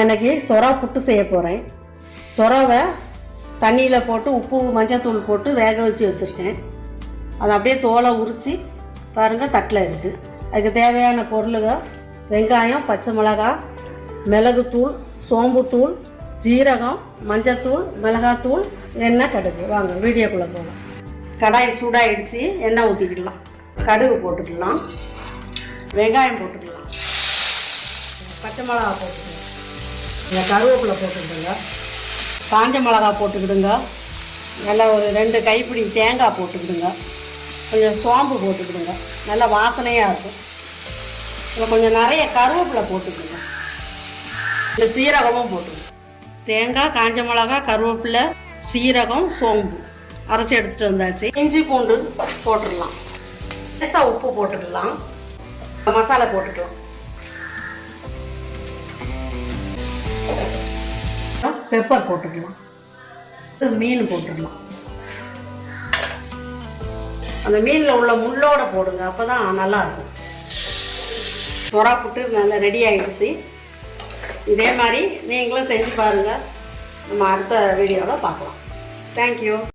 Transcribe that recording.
இன்றைக்கி சொரா புட்டு செய்ய போகிறேன். சொராவை தண்ணியில் போட்டு உப்பு மஞ்சத்தூள் போட்டு வேக வச்சுருக்கேன். அதை அப்படியே தோலை உரித்து பாருங்கள் தட்டில் இருக்குது. அதுக்கு தேவையான பொருளுகள் வெங்காயம், பச்சை மிளகாய், மிளகுத்தூள், சோம்புத்தூள், ஜீரகம், மஞ்சத்தூள், மிளகாத்தூள், எண்ணெய், கடுகு. வாங்க வீடியோக்குள்ளே போகலாம். கடாய் சூடாகிடுச்சு, எண்ணெய் ஊற்றிக்கிடலாம். கடுகு போட்டுக்கலாம், வெங்காயம் போட்டுக்கலாம், பச்சை மிளகா போட்டுக்கலாம், இந்த கருவேப்பிலை போட்டுக்கிடுங்க, காஞ்ச மிளகா போட்டுக்கிடுங்க, நல்லா ஒரு 2 கைப்பிடி தேங்காய் போட்டுக்கிடுங்க, கொஞ்சம் சோம்பு போட்டுக்கிடுங்க, நல்லா வாசனையாக இருக்கும். இதில் கொஞ்சம் நிறைய கருவேப்பிலை போட்டுக்கிடுங்க, இந்த சீரகமும் போட்டுக்கணும். தேங்காய், காஞ்ச மிளகா, கருவேப்பிலை, சீரகம், சோம்பு அரைச்சி எடுத்துகிட்டு வந்தாச்சு. இஞ்சி பூண்டு போட்டுடலாம். லேசாக உப்பு போட்டுக்கலாம், மசாலா போட்டுக்கலாம், பெப்பர் போட்டுக்கலாம், மீன் போட்டுடலாம். அந்த மீனில் உள்ள முள்ளோடு போடுங்க, அப்போ தான் நல்லாயிருக்கும். சொரா புட்டு நல்லா ரெடி ஆகிடுச்சு. இதே மாதிரி நீங்களும் செஞ்சு பாருங்கள். நம்ம அடுத்த வீடியோவில் பார்க்கலாம். தேங்க்யூ.